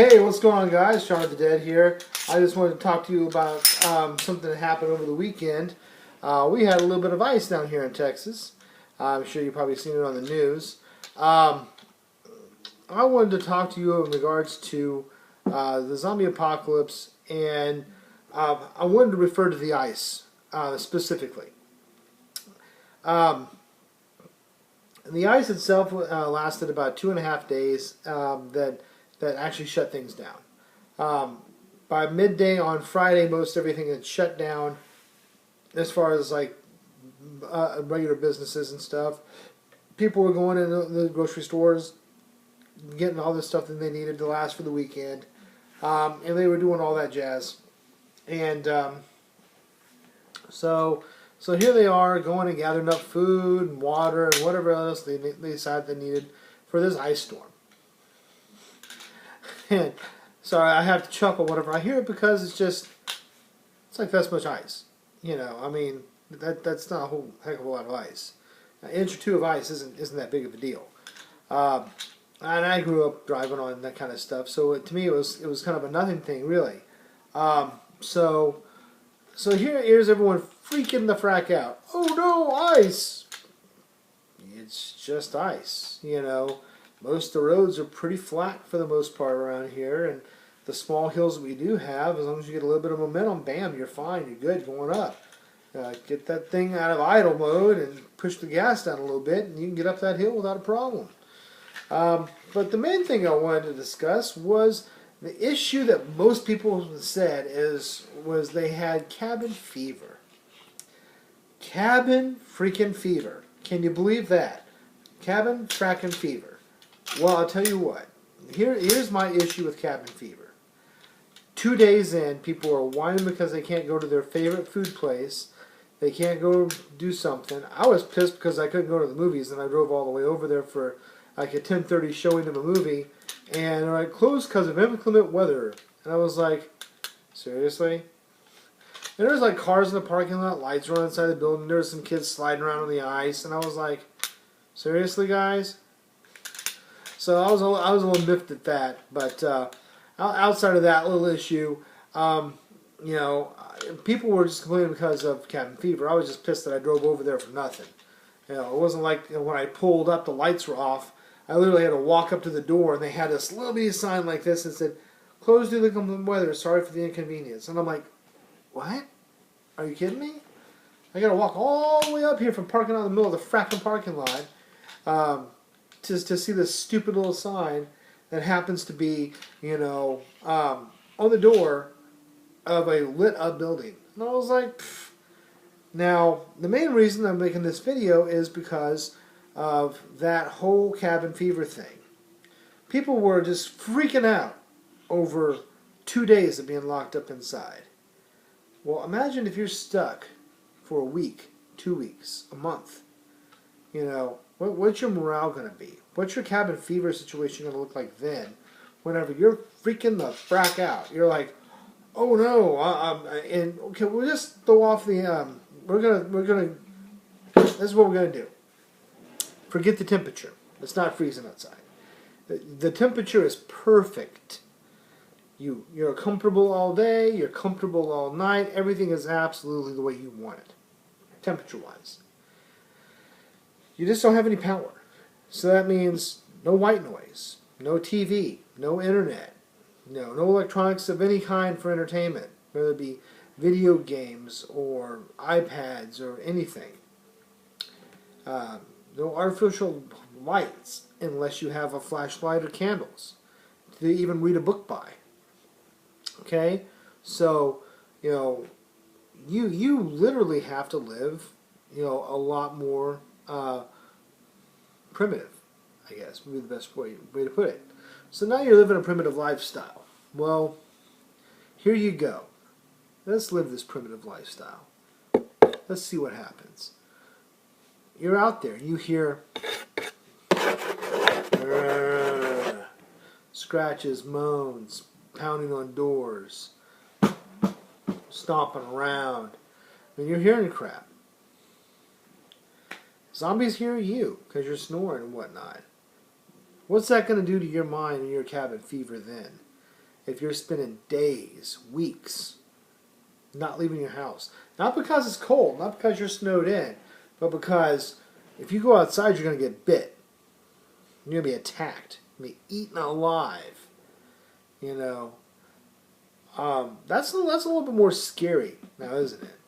Hey, what's going on, guys? Shaun of the Dead here. I just wanted to talk to you about something that happened over the weekend. We had a little bit of ice down here in Texas. I'm sure you've probably seen it on the news. I wanted to talk to you in regards to the zombie apocalypse, and I wanted to refer to the ice specifically. The ice itself lasted about 2.5 days. That actually shut things down. By midday on Friday, most everything had shut down as far as like regular businesses and stuff. People were going into the grocery stores, getting all the stuff that they needed to last for the weekend, and they were doing all that jazz. And so here they are going and gathering up food and water and whatever else they decided they needed for this ice storm. And sorry, I have to chuckle whenever I hear it because it's like that's much ice. You know, I mean, that's not a whole heck of a lot of ice. An inch or two of ice isn't that big of a deal. And I grew up driving on that kind of stuff, so to me it was kind of a nothing thing, really. So here's everyone freaking the frack out. Oh no, ice! It's just ice, you know. Most of the roads are pretty flat for the most part around here, and the small hills that we do have, as long as you get a little bit of momentum, bam, you're fine, you're good, going up. Get that thing out of idle mode and push the gas down a little bit, and you can get up that hill without a problem. But the main thing I wanted to discuss was the issue that most people said was they had cabin fever. Cabin freaking fever. Can you believe that? Cabin frackin' fever. Well, I'll tell you what. Here's my issue with cabin fever. 2 days in, people are whining because they can't go to their favorite food place. They can't go do something. I was pissed because I couldn't go to the movies, and I drove all the way over there for like a 10:30 showing of a movie, and they're like, closed because of inclement weather. And I was like, seriously? And there's like cars in the parking lot, lights were on inside the building, there was some kids sliding around on the ice, and I was like, seriously, guys? So I was a little miffed at that, but outside of that little issue, you know, people were just complaining because of cabin fever. I was just pissed that I drove over there for nothing. You know, it wasn't like when I pulled up, the lights were off. I literally had to walk up to the door, and they had this little bitty sign like this that said, "Closed due to inclement weather. Sorry for the inconvenience." And I'm like, what? Are you kidding me? I got to walk all the way up here from parking out in the middle of the fracking parking lot. To see this stupid little sign that happens to be, you know, on the door of a lit up building. And I was like, pfft. Now, the main reason I'm making this video is because of that whole cabin fever thing. People were just freaking out over 2 days of being locked up inside. Well, imagine if you're stuck for a week, 2 weeks, a month. You know, what's your morale going to be? What's your cabin fever situation going to look like then? Whenever you're freaking the frack out, you're like, oh no, and okay, we'll just throw off the, this is what we're gonna do. Forget the temperature. It's not freezing outside. The temperature is perfect. You're comfortable all day. You're comfortable all night. Everything is absolutely the way you want it, temperature-wise. You just don't have any power. So that means no white noise, no TV, no internet, no electronics of any kind for entertainment, whether it be video games or iPads or anything. No artificial lights unless you have a flashlight or candles to even read a book by. Okay? So, you know, you literally have to live, you know, a lot more primitive, I guess, would be the best way to put it. So now you're living a primitive lifestyle. Well, here you go. Let's live this primitive lifestyle. Let's see what happens. You're out there. You hear scratches, moans, pounding on doors, stomping around. And you're hearing crap. Zombies hear you because you're snoring and whatnot. What's that going to do to your mind and your cabin fever then? if you're spending days, weeks, not leaving your house. Not because it's cold, not because you're snowed in, but because if you go outside, you're going to get bit. You're going to be attacked. You're going to be eaten alive. You know, that's a little bit more scary now, isn't it?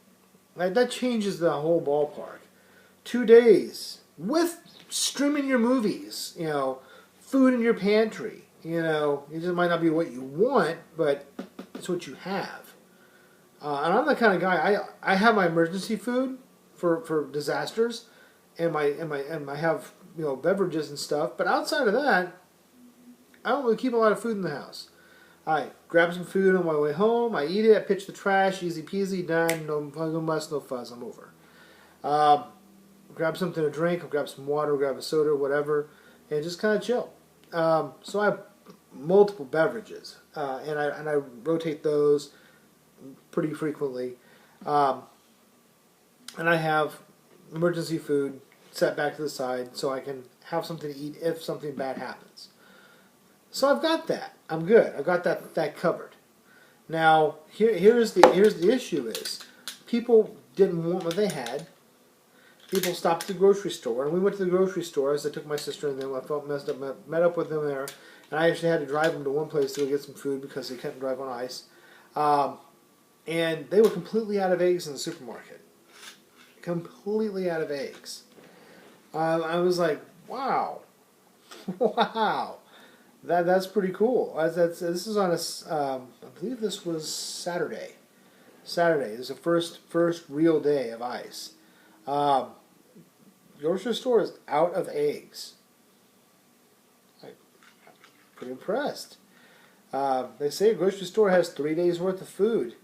Like, that changes the whole ballpark. 2 days with streaming your movies, you know, food in your pantry. You know, it just might not be what you want, but it's what you have. And I'm the kind of guy, I have my emergency food for disasters, and I have, you know, beverages and stuff. But outside of that, I don't really keep a lot of food in the house. I grab some food on my way home. I eat it. I pitch the trash. Easy peasy. Done. No muss, no fuss. I'm over. Grab something to drink. I'll grab some water. Grab a soda, whatever, and just kind of chill. So I have multiple beverages, and I rotate those pretty frequently. And I have emergency food set back to the side so I can have something to eat if something bad happens. So I've got that. I'm good. I've got that covered. Now here's the issue is people didn't want what they had. People stopped at the grocery store, and we went to the grocery store as I took my sister in there. I felt messed up. Met up with them there, and I actually had to drive them to one place to go get some food because they couldn't drive on ice. And they were completely out of eggs in the supermarket. Completely out of eggs. I was like, wow, wow. That's pretty cool. This is on I believe this was Saturday. Saturday is the first real day of ice. Grocery store is out of eggs. I'm pretty impressed. They say a grocery store has 3 days worth of food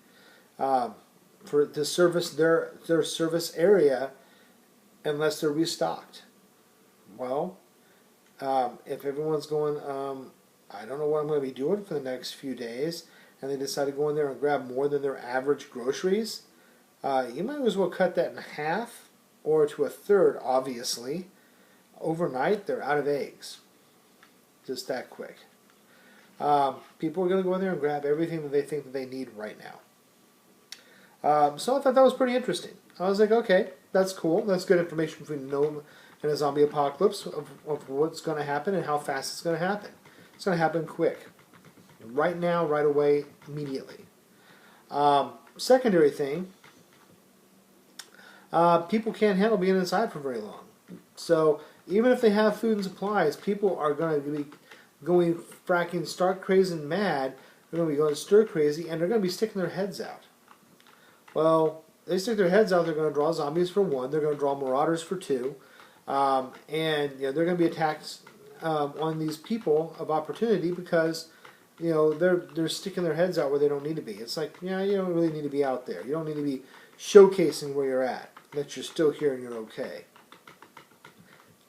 to service their service area unless they're restocked. Well, if everyone's going, I don't know what I'm going to be doing for the next few days, and they decide to go in there and grab more than their average groceries, you might as well cut that in half or to a third, obviously. Overnight, they're out of eggs. Just that quick. People are going to go in there and grab everything that they think that they need right now. So I thought that was pretty interesting. I was like, okay, that's cool. That's good information for you to know in a zombie apocalypse of what's going to happen and how fast it's going to happen. It's going to happen quick. Right now, right away, immediately. Secondary thing, people can't handle being inside for very long. So even if they have food and supplies, people are going to be going fracking stark crazy and mad. They're going to be going stir crazy, and they're going to be sticking their heads out. Well, they stick their heads out, they're going to draw zombies for one. They're going to draw marauders for two. And they're going to be attacks on these people of opportunity because they're sticking their heads out where they don't need to be. It's like, you don't really need to be out there. You don't need to be showcasing where you're at, that you're still here and you're okay.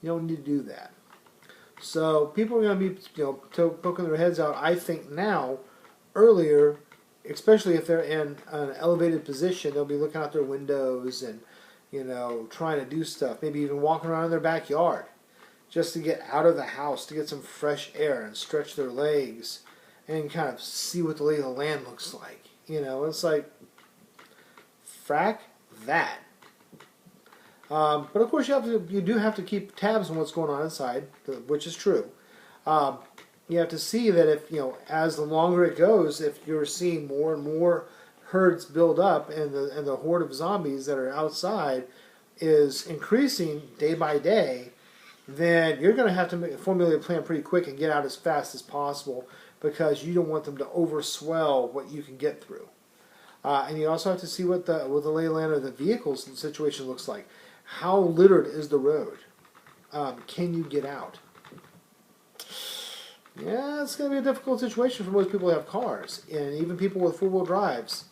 You don't need to do that. So people are going to be poking their heads out, I think now, earlier, especially if they're in an elevated position. They'll be looking out their windows and trying to do stuff, maybe even walking around in their backyard just to get out of the house, to get some fresh air and stretch their legs and kind of see what the lay of the land looks like. It's like, frack that. But of course you do have to keep tabs on what's going on inside, which is true. You have to see that if, as the longer it goes, if you're seeing more and more herds build up and the horde of zombies that are outside is increasing day by day, then you're going to have to formulate a plan pretty quick and get out as fast as possible because you don't want them to overswell what you can get through. And you also have to see what the lay of the land of the vehicles situation looks like. How littered is the road? Can you get out? Yeah, it's going to be a difficult situation for most people who have cars, and even people with four-wheel drives.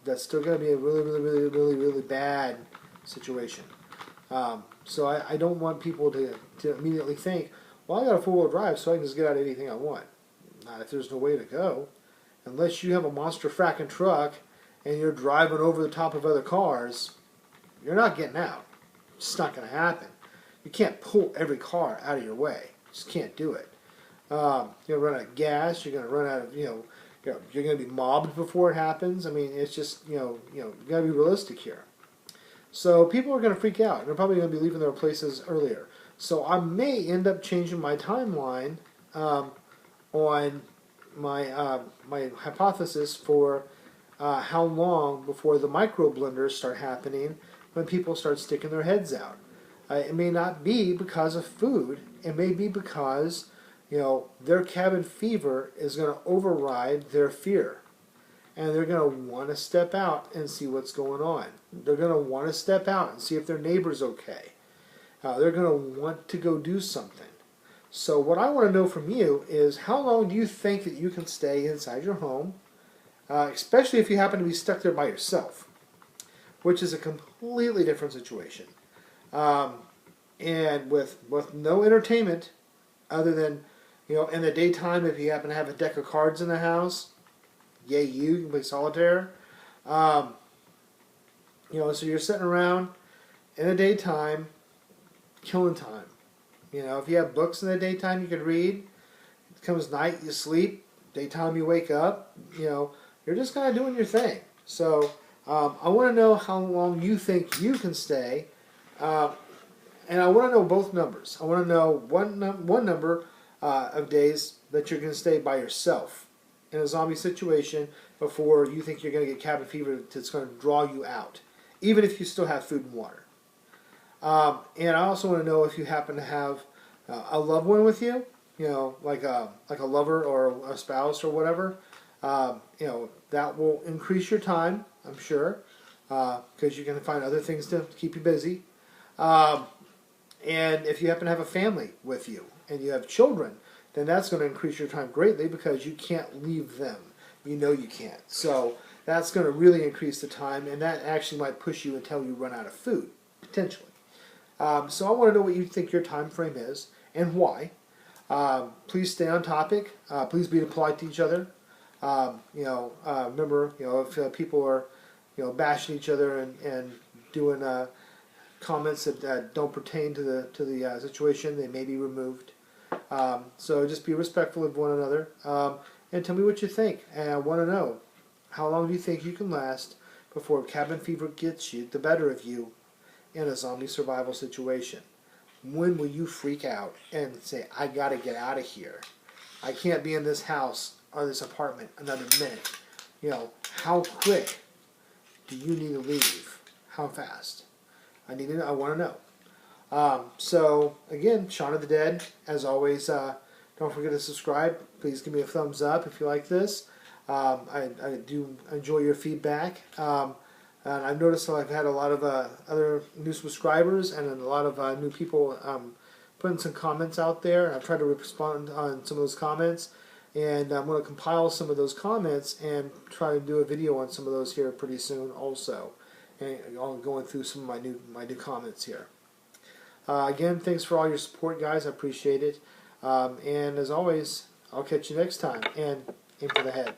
That's still going to be a really, really, really, really, really bad situation. So I don't want people to immediately think, well, I got a four-wheel drive, so I can just get out anything I want. Not if there's no way to go. Unless you have a monster fracking truck and you're driving over the top of other cars, you're not getting out. It's not going to happen. You can't pull every car out of your way. You just can't do it. You're going to run out of gas. You're going to run out of, you're going to be mobbed before it happens. I mean, it's just, you got to be realistic here. So people are going to freak out. And they're probably going to be leaving their places earlier. So I may end up changing my timeline on my hypothesis for how long before the micro blenders start happening when people start sticking their heads out. It may not be because of food. It may be because, their cabin fever is going to override their fear. And they're going to want to step out and see what's going on. They're going to want to step out and see if their neighbor's okay. They're going to want to go do something. So what I want to know from you is, how long do you think that you can stay inside your home, especially if you happen to be stuck there by yourself, which is a completely different situation. And with no entertainment other than, in the daytime, if you happen to have a deck of cards in the house, yay you can play solitaire. So you're sitting around in the daytime, killing time. If you have books in the daytime you can read, it comes night, you sleep, daytime you wake up, you're just kind of doing your thing. So I want to know how long you think you can stay, and I want to know both numbers. I want to know one number of days that you're going to stay by yourself in a zombie situation before you think you're going to get cabin fever that's going to draw you out, even if you still have food and water. And I also want to know if you happen to have a loved one with you, like a lover or a spouse or whatever. That will increase your time, I'm sure, because you can find other things to keep you busy. And if you happen to have a family with you and you have children, then that's going to increase your time greatly because you can't leave them. You can't. So that's going to really increase the time, and that actually might push you until you run out of food, potentially. So I want to know what you think your time frame is and why. Please stay on topic. Please be polite to each other. Remember, if people are, bashing each other and doing comments that don't pertain to the situation, they may be removed. So just be respectful of one another, and tell me what you think. And I want to know, how long do you think you can last before cabin fever gets you the better of you in a zombie survival situation? When will you freak out and say, I gotta get out of here? I can't be in this house or this apartment another minute. How quick do you need to leave? How fast? I want to know. So again, Shaun of the Dead, as always, don't forget to subscribe. Please give me a thumbs up if you like this. I do enjoy your feedback. And I've noticed that I've had a lot of other new subscribers and a lot of new people putting some comments out there. I've tried to respond on some of those comments, and I'm going to compile some of those comments and try to do a video on some of those here pretty soon also. And I'll going through some of my new comments here. Again, thanks for all your support, guys. I appreciate it. And as always, I'll catch you next time. And aim for the head.